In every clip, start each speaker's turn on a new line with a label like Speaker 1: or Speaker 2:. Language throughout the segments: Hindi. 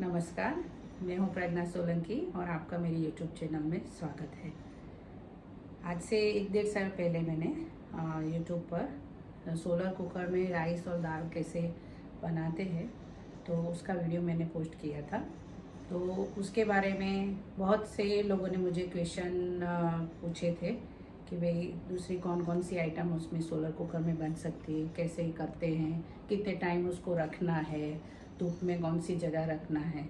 Speaker 1: नमस्कार, मैं हूं प्रज्ञा सोलंकी और आपका मेरे YouTube चैनल में स्वागत है। आज से 1-1.5 साल पहले मैंने YouTube पर सोलर कुकर में राइस और दाल कैसे बनाते हैं तो उसका वीडियो मैंने पोस्ट किया था। तो उसके बारे में बहुत से लोगों ने मुझे क्वेश्चन पूछे थे कि भाई दूसरी कौन कौन सी आइटम उसमें सोलर कुकर में बन सकती है, कैसे करते हैं, कितने टाइम उसको रखना है, धूप में कौन सी जगह रखना है।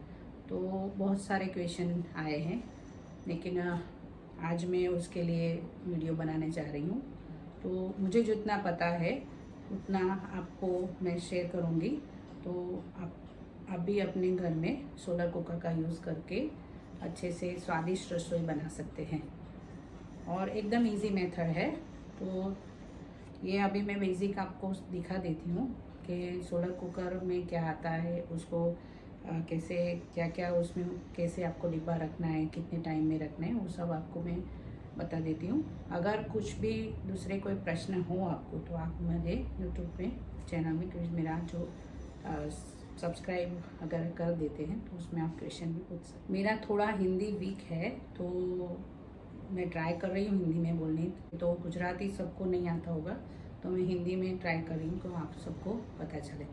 Speaker 1: तो बहुत सारे क्वेश्चन आए हैं, लेकिन आज मैं उसके लिए वीडियो बनाने जा रही हूँ। तो मुझे जितना पता है उतना आपको मैं शेयर करूँगी। तो आप भी अपने घर में सोलर कुकर का यूज़ करके अच्छे से स्वादिष्ट रसोई बना सकते हैं और एकदम इजी मेथड है। तो ये अभी मैं बेसिक आपको दिखा देती हूँ कि सोलर कुकर में क्या आता है, उसको कैसे क्या क्या उसमें कैसे आपको डिब्बा रखना है, कितने टाइम में रखना है, वो सब आपको मैं बता देती हूँ। अगर कुछ भी दूसरे कोई प्रश्न हो आपको तो आप मेरे यूट्यूब में चैनल में क्योंकि मेरा जो सब्सक्राइब अगर कर देते हैं तो उसमें आप क्वेश्चन भी पूछ सकते। मेरा थोड़ा हिंदी वीक है तो मैं ट्राई कर रही हूँ हिंदी में बोलने। तो गुजराती सबको नहीं आता होगा तो मैं हिंदी में ट्राई कर रही हूँ तो आप सबको पता चले,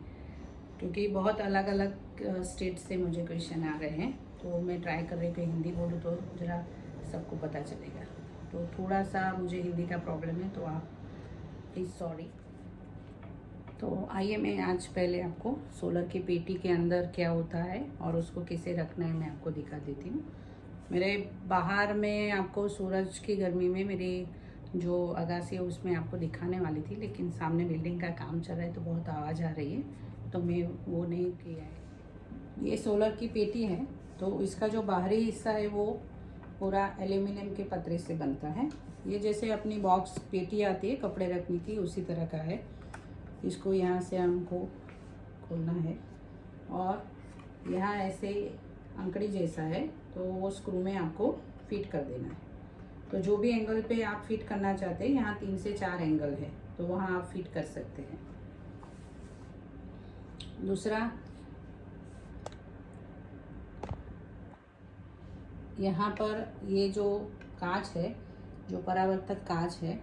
Speaker 1: क्योंकि बहुत अलग अलग स्टेट से मुझे क्वेश्चन आ रहे हैं। तो मैं ट्राई कर रही हूँ कि हिंदी बोलूँ तो ज़रा सबको पता चलेगा। तो थोड़ा सा मुझे हिंदी का प्रॉब्लम है तो आप प्लीज़ सॉरी। तो आइए मैं आज पहले आपको सोलर की पेटी के अंदर क्या होता है और उसको कैसे रखना है मैं आपको दिखा देती हूँ। मेरे बाहर में आपको सूरज की गर्मी में मेरी जो अगासी है उसमें आपको दिखाने वाली थी, लेकिन सामने बिल्डिंग का काम चल रहा है तो बहुत आवाज़ आ रही है तो मैं वो नहीं किया है। ये सोलर की पेटी है तो इसका जो बाहरी हिस्सा है वो पूरा एल्यूमिनियम के पतरे से बनता है। ये जैसे अपनी बॉक्स पेटी आती है कपड़े रखने की उसी तरह का है। इसको यहाँ से हमको खोलना है और यहाँ ऐसे अंकड़ी जैसा है तो वो स्क्रू में आपको फिट कर देना है। तो जो भी एंगल पे आप फिट करना चाहते हैं, यहाँ 3 से 4 एंगल है तो वहाँ आप फिट कर सकते हैं। दूसरा, यहाँ पर ये जो कांच है, जो परावर्तक कांच है,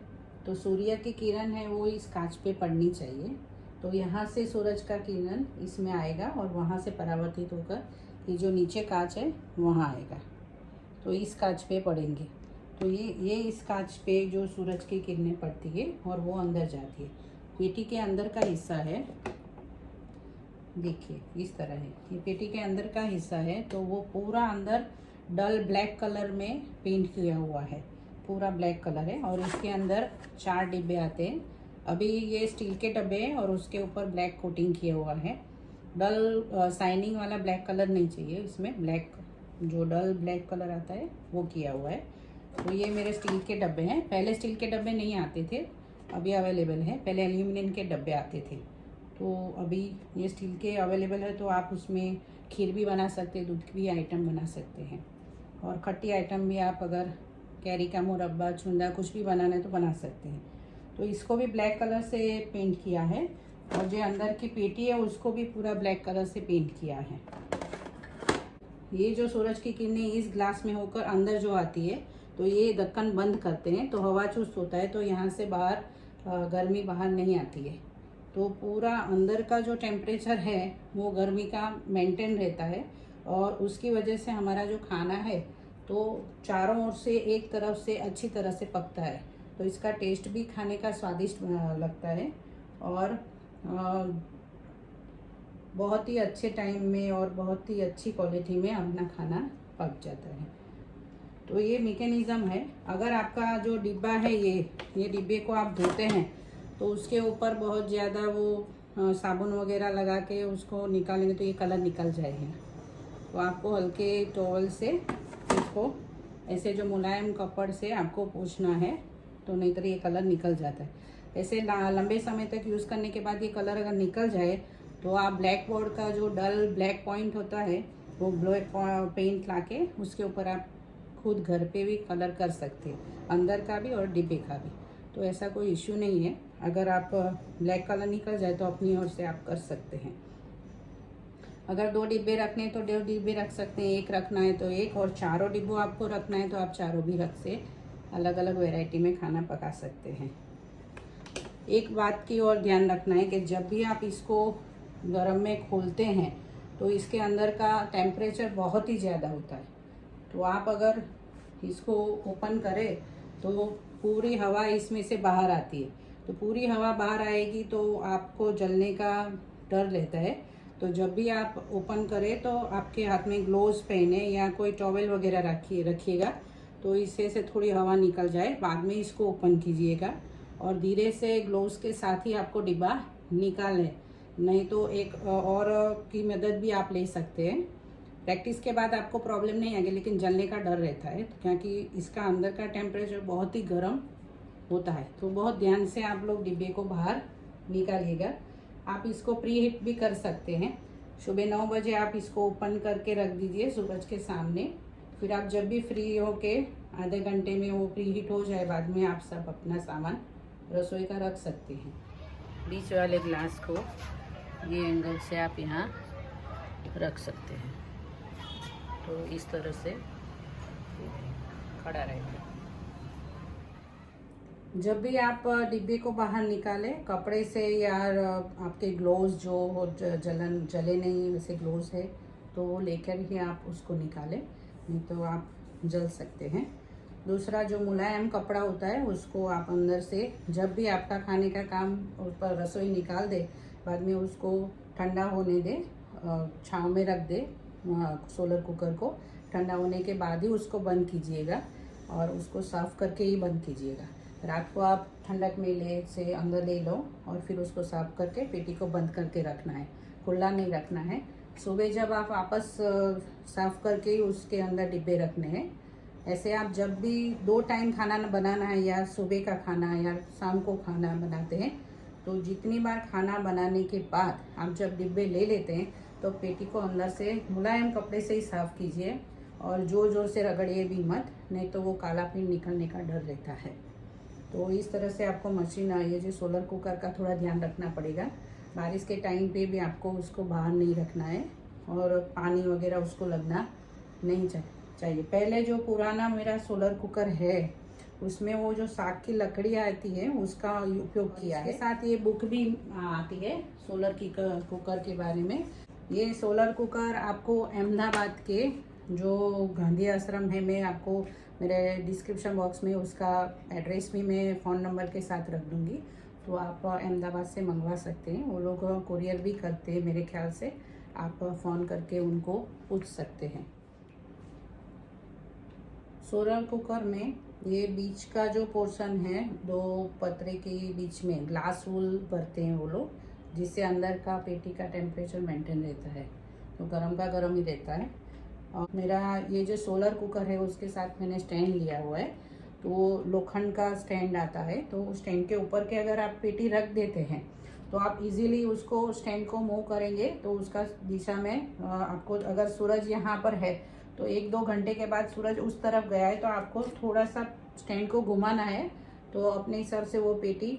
Speaker 1: तो सूर्य की किरण है वो इस कांच पे पड़नी चाहिए। तो यहाँ से सूरज का किरण इसमें आएगा और वहाँ से परावर्तित होकर ये जो नीचे कांच है वहाँ आएगा तो इस कांच पे पड़ेंगे। तो ये इस कांच पे जो सूरज की किरणें पड़ती है और वो अंदर जाती है। पेटी के अंदर का हिस्सा है, देखिए इस तरह है। ये पेटी के अंदर का हिस्सा है तो वो पूरा अंदर डल ब्लैक कलर में पेंट किया हुआ है, पूरा ब्लैक कलर है। और इसके अंदर 4 डिब्बे आते हैं। अभी ये स्टील के डब्बे हैं और उसके ऊपर ब्लैक कोटिंग किया हुआ है। डल शाइनिंग वाला ब्लैक कलर नहीं चाहिए, इसमें ब्लैक जो डल ब्लैक कलर आता है वो किया हुआ है। तो ये मेरे स्टील के डब्बे हैं। पहले स्टील के डब्बे नहीं आते थे, अभी अवेलेबल है। पहले एल्यूमिनियम के डब्बे आते थे तो अभी ये स्टील के अवेलेबल है। तो आप उसमें खीर भी बना सकते हैं, दूध की भी आइटम बना सकते हैं और खट्टी आइटम भी आप अगर कैरी का मुरब्बा, छुंदा कुछ भी बनाना है तो बना सकते हैं। तो इसको भी ब्लैक कलर से पेंट किया है और जो अंदर की पेटी है उसको भी पूरा ब्लैक कलर से पेंट किया है। ये जो सूरज की किरणें इस ग्लास में होकर अंदर जो आती है तो ये ढक्कन बंद करते हैं तो हवा चूस्त होता है तो यहाँ से बाहर गर्मी बाहर नहीं आती है। तो पूरा अंदर का जो टेम्परेचर है वो गर्मी का मेंटेन रहता है और उसकी वजह से हमारा जो खाना है तो चारों ओर से एक तरफ से अच्छी तरह से पकता है। तो इसका टेस्ट भी खाने का स्वादिष्ट लगता है और बहुत ही अच्छे टाइम में और बहुत ही अच्छी क्वालिटी में अपना खाना पक जाता है। तो ये मैकेनिज़्म है। अगर आपका जो डिब्बा है ये डिब्बे को आप धोते हैं तो उसके ऊपर बहुत ज़्यादा वो साबुन वगैरह लगा के उसको निकालेंगे तो ये कलर निकल जाएगा। तो आपको हल्के टॉवल से इसको ऐसे जो मुलायम कपड़ से आपको पोंछना है तो नहीं तो ये कलर निकल जाता है। ऐसे लंबे समय तक यूज़ करने के बाद ये कलर अगर निकल जाए तो आप ब्लैक बोर्ड का जो डल ब्लैक पॉइंट होता है वो ब्लैक पेंट लाके उसके ऊपर आप खुद घर पे भी कलर कर सकते हैं, अंदर का भी और डिब्बे का भी। तो ऐसा कोई इश्यू नहीं है। अगर आप ब्लैक कलर निकल जाए तो अपनी ओर से आप कर सकते हैं। अगर 2 डिब्बे रखने हैं तो 2 डिब्बे रख सकते हैं, एक रखना है तो एक, और चारों डिब्बों आपको रखना है तो आप चारों भी रख से अलग अलग वैरायटी में खाना पका सकते हैं। एक बात की और ध्यान रखना है कि जब भी आप इसको गरम में खोलते हैं तो इसके अंदर का टेम्परेचर बहुत ही ज़्यादा होता है। तो आप अगर इसको ओपन करें तो पूरी हवा इसमें से बाहर आती है, तो पूरी हवा बाहर आएगी तो आपको जलने का डर रहता है। तो जब भी आप ओपन करें तो आपके हाथ में ग्लोव्स पहने या कोई टॉवल वगैरह रखिएगा, तो इससे से थोड़ी हवा निकल जाए, बाद में इसको ओपन कीजिएगा और धीरे से ग्लोव्स के साथ ही आपको डिब्बा निकालें, नहीं तो एक और की मदद भी आप ले सकते हैं। प्रैक्टिस के बाद आपको प्रॉब्लम नहीं आएगी, लेकिन जलने का डर रहता है क्योंकि इसका अंदर का टेम्परेचर बहुत ही गर्म होता है। तो बहुत ध्यान से आप लोग डिब्बे को बाहर निकालिएगा। आप इसको प्री हीट भी कर सकते हैं। सुबह 9 बजे आप इसको ओपन करके रख दीजिए सूरज के सामने, फिर आप जब भी फ्री हो के आधे घंटे में वो प्री हीट हो जाए, बाद में आप सब अपना सामान रसोई का रख सकते हैं। बीच वाले ग्लास को ये एंगल से आप यहाँ रख सकते हैं, तो इस तरह से खड़ा रहेगा। जब भी आप डिब्बे को बाहर निकालें कपड़े से या आपके ग्लोव्स जो हो जले नहीं वैसे ग्लोव्स है तो वो लेकर ही आप उसको निकालें, नहीं तो आप जल सकते हैं। दूसरा जो मुलायम कपड़ा होता है उसको आप अंदर से जब भी आपका खाने का काम ऊपर रसोई निकाल दे, बाद में उसको ठंडा होने दे, छाँव में रख दे सोलर कुकर को। ठंडा होने के बाद ही उसको बंद कीजिएगा और उसको साफ़ करके ही बंद कीजिएगा। रात को आप ठंडक में से अंदर ले लो और फिर उसको साफ़ करके पेटी को बंद करके रखना है, खुला नहीं रखना है। सुबह जब आप वापस साफ़ करके ही उसके अंदर डिब्बे रखने हैं। ऐसे आप जब भी 2 टाइम खाना बनाना है, या सुबह का खाना या शाम को खाना बनाते हैं, तो जितनी बार खाना बनाने के बाद आप जब डिब्बे ले लेते हैं तो पेटी को अंदर से मुलायम कपड़े से ही साफ़ कीजिए और ज़ोर ज़ोर से रगड़िए भी मत, नहीं तो वो काला पिन निकलने का डर रहता है। तो इस तरह से आपको मशीन ये जो सोलर कुकर का थोड़ा ध्यान रखना पड़ेगा। बारिश के टाइम पे भी आपको उसको बाहर नहीं रखना है और पानी वगैरह उसको लगना नहीं चाहिए। पहले जो पुराना मेरा सोलर कुकर है उसमें वो जो साग की लकड़ी आती है उसका उपयोग किया है। साथ ये बुक भी आती है सोलर कुकर के बारे में। ये सोलर कुकर आपको अहमदाबाद के जो गांधी आश्रम है, मैं आपको मेरे डिस्क्रिप्शन बॉक्स में उसका एड्रेस भी मैं फ़ोन नंबर के साथ रख दूँगी, तो आप अहमदाबाद से मंगवा सकते हैं। वो लोग कुरियर भी करते हैं मेरे ख्याल से, आप फ़ोन करके उनको पूछ सकते हैं। सोलर कुकर में ये बीच का जो पोर्शन है 2 पतरे के बीच में ग्लास वूल भरते हैं वो लोग, जिससे अंदर का पेटी का टेम्परेचर मेंटेन रहता है, तो गर्म का गर्म ही रहता है। और मेरा ये जो सोलर कुकर है उसके साथ मैंने स्टैंड लिया हुआ है, तो लोखंड का स्टैंड आता है, तो स्टैंड के ऊपर के अगर आप पेटी रख देते हैं तो आप इजीली उसको स्टैंड को मूव करेंगे तो उसका दिशा में आपको, अगर सूरज यहाँ पर है तो 1-2 घंटे के बाद सूरज उस तरफ गया है तो आपको थोड़ा सा स्टैंड को घुमाना है, तो अपने हिसाब से वो पेटी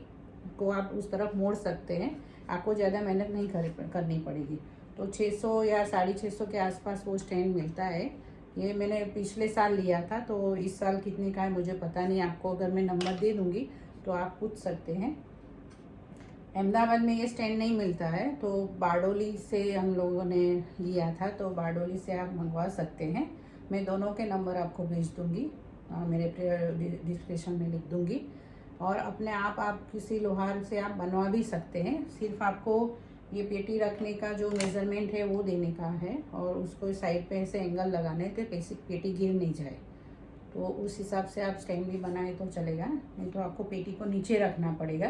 Speaker 1: को आप उस तरफ मोड़ सकते हैं। आपको ज़्यादा मेहनत नहीं करनी पड़ेगी। तो 600 या 650 के आसपास वो स्टैंड मिलता है। ये मैंने पिछले साल लिया था, तो इस साल कितने का है मुझे पता नहीं। आपको अगर मैं नंबर दे दूँगी तो आप पूछ सकते हैं। अहमदाबाद में ये स्टैंड नहीं मिलता है, तो बारडोली से हम लोगों ने लिया था, तो बारडोली से आप मंगवा सकते हैं। मैं दोनों के नंबर आपको भेज दूँगी, मेरे डिस्क्रिप्शन में लिख दूँगी। और अपने आप किसी लोहार से आप बनवा भी सकते हैं। सिर्फ आपको ये पेटी रखने का जो मेज़रमेंट है वो देने का है और उसको साइड पे ऐसे एंगल लगाने थे, पेटी गिर नहीं जाए, तो उस हिसाब से आप स्टैंड भी बनाए तो चलेगा। नहीं तो आपको पेटी को नीचे रखना पड़ेगा,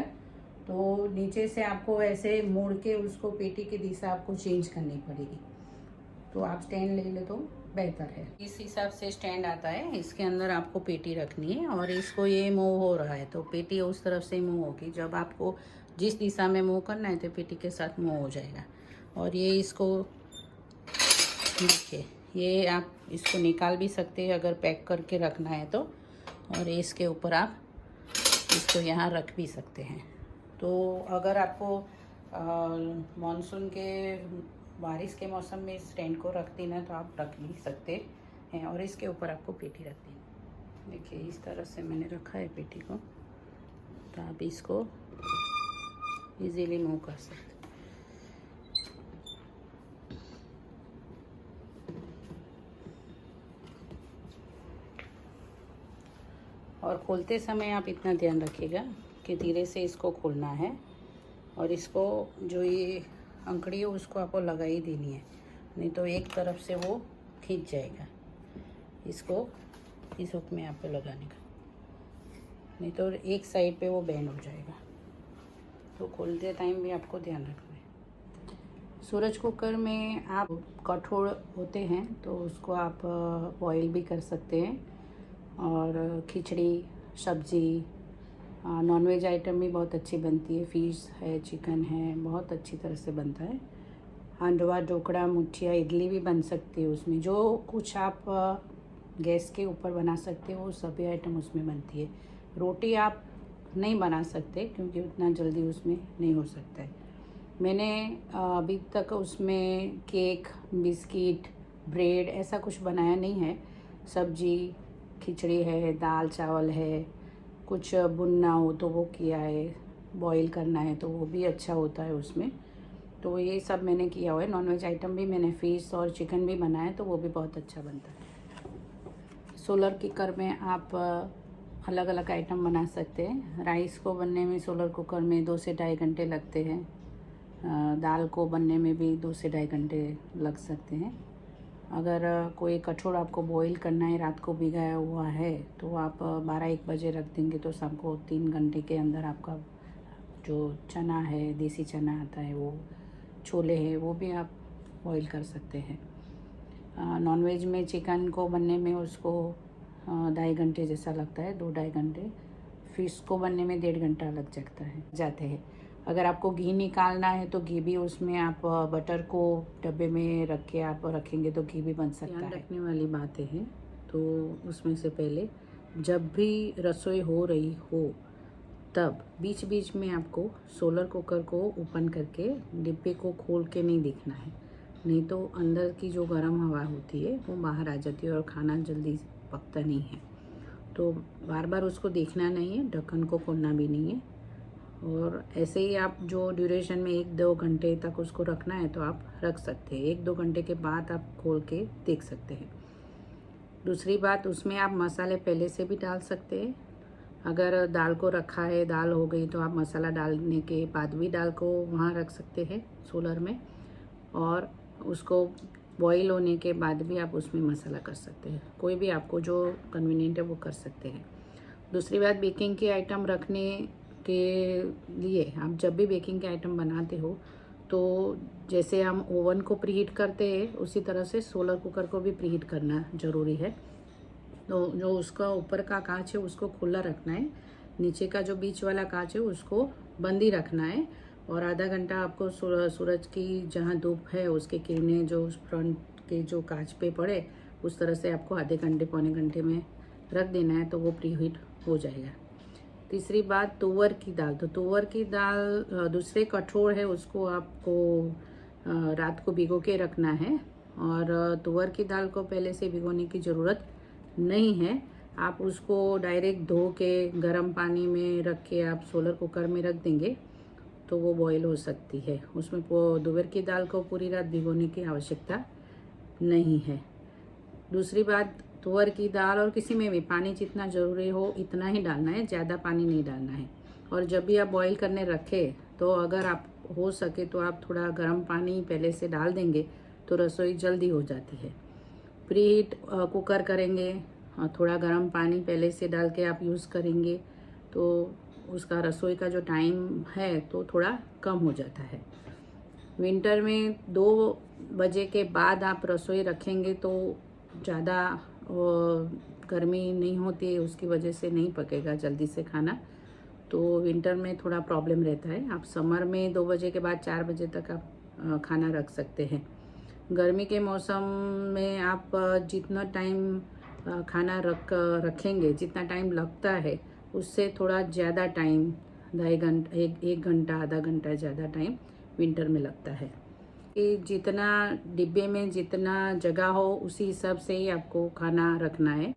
Speaker 1: तो नीचे से आपको ऐसे मोड़ के उसको पेटी की दिशा आपको चेंज करनी पड़ेगी। तो आप स्टैंड ले ले तो बेहतर है। इस हिसाब से स्टैंड आता है, इसके अंदर आपको पेटी रखनी है और इसको ये मूव हो रहा है तो पेटी उस तरफ से मूव होगी। जब आपको जिस दिशा में मूव करना है तो पेटी के साथ मूव हो जाएगा। और ये इसको देखिए, ये आप इसको निकाल भी सकते हैं अगर पैक करके रखना है तो, और इसके ऊपर आप इसको यहाँ रख भी सकते हैं। तो अगर आपको मानसून के बारिश के मौसम में इस टेंट को रख देना तो आप रख भी सकते हैं, और इसके ऊपर आपको पेटी रख देनी। देखिए इस तरह से मैंने रखा है पेटी को, तो आप इसको इजीली मूव कर सकते। और खोलते समय आप इतना ध्यान रखिएगा कि धीरे से इसको खोलना है, और इसको जो ये अंकड़ी है उसको आपको लगा ही देनी है, नहीं तो एक तरफ से वो खींच जाएगा। इसको इस हुक में आपको लगाने का, नहीं तो एक साइड पे वो बैंड हो जाएगा। तो खोलते टाइम भी आपको ध्यान रखना है। सूरज कुकर में आप कठोर होते हैं तो उसको आप बॉईल भी कर सकते हैं, और खिचड़ी, सब्ज़ी, नॉनवेज आइटम भी बहुत अच्छी बनती है। फ़िश है, चिकन है, बहुत अच्छी तरह से बनता है। हांडवा, ढोकड़ा, मुठिया, इडली भी बन सकती है उसमें। जो कुछ आप गैस के ऊपर बना सकते हो वो सभी आइटम उसमें बनती है। रोटी आप नहीं बना सकते क्योंकि उतना जल्दी उसमें नहीं हो सकता है। मैंने अभी तक उसमें केक, बिस्किट, ब्रेड ऐसा कुछ बनाया नहीं है। सब्जी, खिचड़ी है, दाल चावल है, कुछ भुनना हो तो वो किया है, बॉईल करना है तो वो भी अच्छा होता है उसमें। तो ये सब मैंने किया हुआ है। नॉनवेज आइटम भी मैंने फ़िश और चिकन भी बनाया है, तो वो भी बहुत अच्छा बनता है। सोलर कुकर में आप अलग अलग आइटम बना सकते हैं। राइस को बनने में सोलर कुकर में 2 से ढाई घंटे लगते हैं। दाल को बनने में भी 2 से ढाई घंटे लग सकते हैं। अगर कोई कठोर आपको बॉईल करना है, रात को भिगाया हुआ है, तो आप 12-1 बजे रख देंगे तो शाम को 3 घंटे के अंदर आपका जो चना है, देसी चना आता है, वो छोले हैं, वो भी आप बॉईल कर सकते हैं। नॉनवेज में चिकन को बनने में उसको 2.5 घंटे जैसा लगता है, 2-2.5 घंटे। फ़िश को बनने में 1.5 घंटा लग जाते हैं। अगर आपको घी निकालना है तो घी भी उसमें आप बटर को डब्बे में रख के आप रखेंगे तो घी भी बन सकता है। ध्यान रखने वाली बातें हैं तो उसमें से पहले जब भी रसोई हो रही हो तब बीच बीच में आपको सोलर कुकर को ओपन करके डिब्बे को खोल के नहीं देखना है, नहीं तो अंदर की जो गर्म हवा होती है वो बाहर आ जाती है और खाना जल्दी पकता नहीं है। तो बार बार उसको देखना नहीं है, ढक्कन को खोलना भी नहीं है। और ऐसे ही आप जो ड्यूरेशन में 1-2 घंटे तक उसको रखना है तो आप रख सकते हैं। 1-2 घंटे के बाद आप खोल के देख सकते हैं। दूसरी बात, उसमें आप मसाले पहले से भी डाल सकते हैं। अगर दाल को रखा है, दाल हो गई तो आप मसाला डालने के बाद भी दाल को वहाँ रख सकते हैं सोलर में, और उसको बॉईल होने के बाद भी आप उसमें मसाला कर सकते हैं। कोई भी आपको जो कन्वीनियंट है वो कर सकते हैं। दूसरी बात, बेकिंग के आइटम रखने के लिए आप जब भी बेकिंग के आइटम बनाते हो तो जैसे हम ओवन को प्रीहीट करते हैं उसी तरह से सोलर कुकर को भी प्रीहीट करना ज़रूरी है। तो जो उसका ऊपर का कांच है उसको खुला रखना है, नीचे का जो बीच वाला कांच है उसको बंद ही रखना है, और आधा घंटा आपको सूरज की जहाँ धूप है उसके किरणें जो फ्रंट के जो कांच पे पड़े उस तरह से आपको आधे घंटे पौने घंटे में रख देना है, तो वो प्रीहीट हो जाएगा। तीसरी बात, तुअर की दाल। तो तुअर की दाल दूसरे कठोर है उसको आपको रात को भिगो के रखना है, और तुअर की दाल को पहले से भिगोने की ज़रूरत नहीं है। आप उसको डायरेक्ट धो के गर्म पानी में रख के आप सोलर कुकर में रख देंगे तो वो बॉईल हो सकती है। उसमें तुअर की दाल को पूरी रात भिगोने की आवश्यकता नहीं है। दूसरी बात, तुअर की दाल और किसी में भी पानी जितना ज़रूरी हो इतना ही डालना है, ज़्यादा पानी नहीं डालना है। और जब भी आप बॉईल करने रखें तो अगर आप हो सके तो आप थोड़ा गर्म पानी पहले से डाल देंगे तो रसोई जल्दी हो जाती है। प्रीहीट कुकर करेंगे, थोड़ा गर्म पानी पहले से डाल के आप यूज़ करेंगे तो उसका रसोई का जो टाइम है तो थोड़ा कम हो जाता है। विंटर में 2 बजे के बाद आप रसोई रखेंगे तो ज़्यादा गर्मी नहीं होती है, उसकी वजह से नहीं पकेगा जल्दी से खाना, तो विंटर में थोड़ा प्रॉब्लम रहता है। आप समर में 2 बजे के बाद 4 बजे तक आप खाना रख सकते हैं। गर्मी के मौसम में आप जितना टाइम खाना रखेंगे, जितना टाइम लगता है उससे थोड़ा ज़्यादा टाइम, 2.5 घंटा, 1 घंटा, आधा घंटा ज़्यादा टाइम विंटर में लगता है। कि जितना डिब्बे में जितना जगह हो उसी हिसाब से ही आपको खाना रखना है।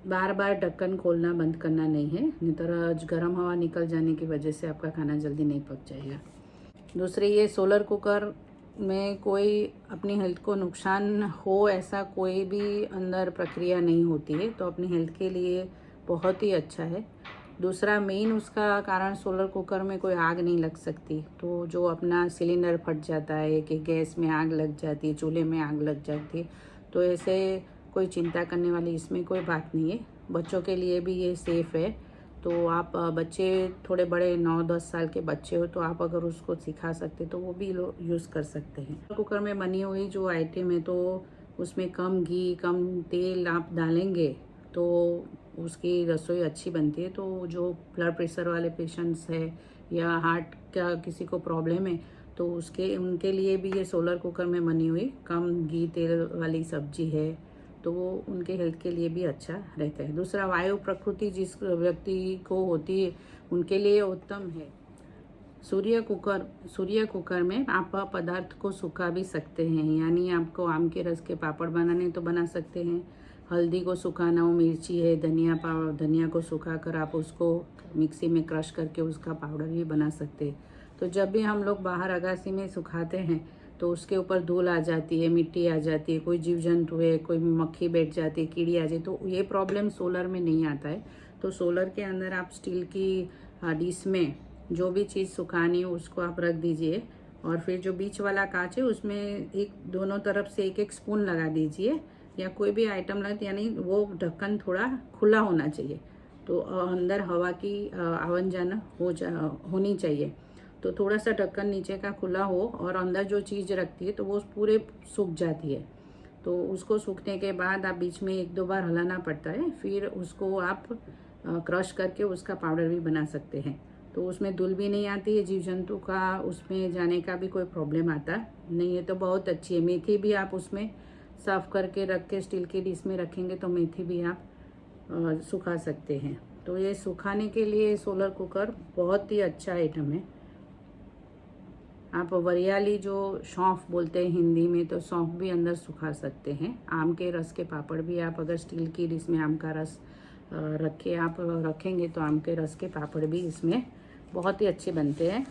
Speaker 1: बार बार ढक्कन खोलना बंद करना नहीं है, नहीं तो गर्म हवा निकल जाने की वजह से आपका खाना जल्दी नहीं पक जाएगा। दूसरी, ये सोलर कुकर में कोई अपनी हेल्थ को नुकसान हो ऐसा कोई भी अंदर प्रक्रिया नहीं होती है, तो अपनी हेल्थ के लिए बहुत ही अच्छा है। दूसरा मेन उसका कारण, सोलर कुकर में कोई आग नहीं लग सकती। तो जो अपना सिलेंडर फट जाता है कि गैस में आग लग जाती है, चूल्हे में आग लग जाती है, तो ऐसे कोई चिंता करने वाली इसमें कोई बात नहीं है। बच्चों के लिए भी ये सेफ़ है। तो आप बच्चे थोड़े बड़े 9-10 साल के बच्चे हो तो आप अगर उसको सिखा सकते तो वो भी यूज़ कर सकते हैं। कुकर में बनी हुई जो आइटम है तो उसमें कम घी कम तेल आप डालेंगे तो उसकी रसोई अच्छी बनती है। तो जो ब्लड प्रेशर वाले पेशेंट्स है या हार्ट का किसी को प्रॉब्लम है तो उनके लिए भी ये सोलर कुकर में बनी हुई कम घी तेल वाली सब्जी है, तो वो उनके हेल्थ के लिए भी अच्छा रहता है। दूसरा, वायु प्रकृति जिस व्यक्ति को होती है उनके लिए उत्तम है। सूर्य कुकर में आप पदार्थ को सुखा भी सकते हैं, यानी आपको आम के रस के पापड़ बनाने तो बना सकते हैं। हल्दी को सुखाना हो, मिर्ची है, धनिया को सुखा कर आप उसको मिक्सी में क्रश करके उसका पाउडर भी बना सकते हैं। तो जब भी हम लोग बाहर अगासी में सुखाते हैं तो उसके ऊपर धूल आ जाती है, मिट्टी आ जाती है, कोई जीव जंतु है, कोई मक्खी बैठ जाती है, कीड़ी आ जाती है, तो ये प्रॉब्लम सोलर में नहीं आता है। तो सोलर के अंदर आप स्टील की डिश में जो भी चीज़ सुखानी है उसको आप रख दीजिए, और फिर जो बीच वाला कांच है उसमें एक दोनों तरफ से एक स्पून लगा दीजिए, या कोई भी आइटम लगे, यानी वो ढक्कन थोड़ा खुला होना चाहिए, तो अंदर हवा की आवन जाना होनी चाहिए। तो थोड़ा सा ढक्कन नीचे का खुला हो और अंदर जो चीज़ रखती है तो वो पूरे सूख जाती है। तो उसको सूखने के बाद आप बीच में 1-2 बार हिलाना पड़ता है, फिर उसको आप क्रश करके उसका पाउडर भी बना सकते हैं। तो उसमें धूल भी नहीं आती है, जीव जंतु का उसमें जाने का भी कोई प्रॉब्लम आता नहीं है, तो बहुत अच्छी है। मेथी भी आप उसमें साफ़ करके रख के स्टील की डिश में रखेंगे तो मेथी भी आप सुखा सकते हैं। तो ये सुखाने के लिए सोलर कुकर बहुत ही अच्छा आइटम है। आप वरियाली जो सौंफ बोलते हैं हिंदी में, तो सौंफ भी अंदर सुखा सकते हैं। आम के रस के पापड़ भी आप अगर स्टील की डिश में आम का रस आप रखेंगे तो आम के रस के पापड़ भी इसमें बहुत ही अच्छे बनते हैं।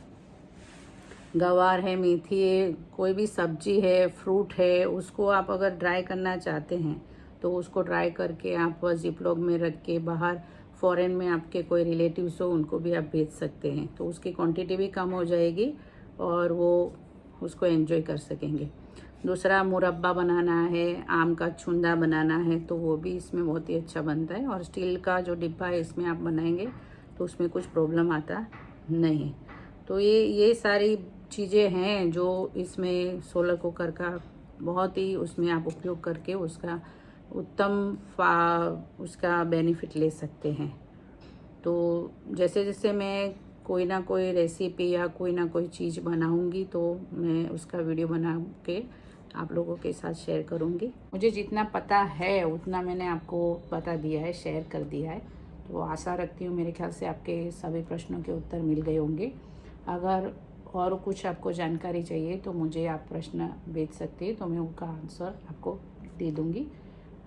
Speaker 1: गवार है, मेथी है, कोई भी सब्जी है, फ्रूट है, उसको आप अगर ड्राई करना चाहते हैं तो उसको ड्राई करके आप जिपलॉक में रख के बाहर फॉरेन में आपके कोई रिलेटिव्स हो उनको भी आप भेज सकते हैं, तो उसकी क्वांटिटी भी कम हो जाएगी और वो उसको एंजॉय कर सकेंगे। दूसरा, मुरब्बा बनाना है, आम का छुंदा बनाना है, तो वो भी इसमें बहुत ही अच्छा बनता है। और स्टील का जो डिब्बा है इसमें आप बनाएंगे तो उसमें कुछ प्रॉब्लम आता नहीं। तो ये सारी चीज़ें हैं जो इसमें सोलर कुकर का बहुत ही उसमें आप उपयोग करके उसका उसका बेनिफिट ले सकते हैं। तो जैसे जैसे मैं कोई ना कोई रेसिपी या कोई ना कोई चीज़ बनाऊंगी तो मैं उसका वीडियो बना के आप लोगों के साथ शेयर करूंगी। मुझे जितना पता है उतना मैंने आपको बता दिया है, शेयर कर दिया है। तो आशा रखती हूँ मेरे ख्याल से आपके सभी प्रश्नों के उत्तर मिल गए होंगे। अगर और कुछ आपको जानकारी चाहिए तो मुझे आप प्रश्न भेज सकते हैं, तो मैं उनका आंसर आपको दे दूँगी।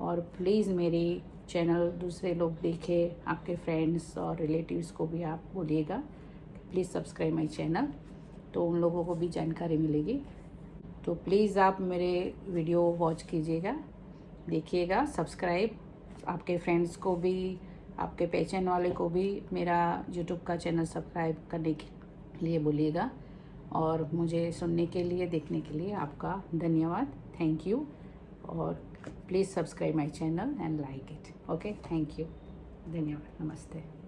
Speaker 1: और प्लीज़ मेरी चैनल दूसरे लोग देखें, आपके फ्रेंड्स और रिलेटिव्स को भी आप बोलिएगा प्लीज़ सब्सक्राइब माई चैनल, तो उन लोगों को भी जानकारी मिलेगी। तो प्लीज़ आप मेरे वीडियो वॉच कीजिएगा, देखिएगा, सब्सक्राइब, आपके फ्रेंड्स को भी, आपके पहचान वाले को भी मेरा यूट्यूब का चैनल सब्सक्राइब करने के लिए बोलिएगा। और मुझे सुनने के लिए, देखने के लिए आपका धन्यवाद, थैंक यू। और please subscribe my channel and like it. Okay, thank you, धन्यवाद, नमस्ते।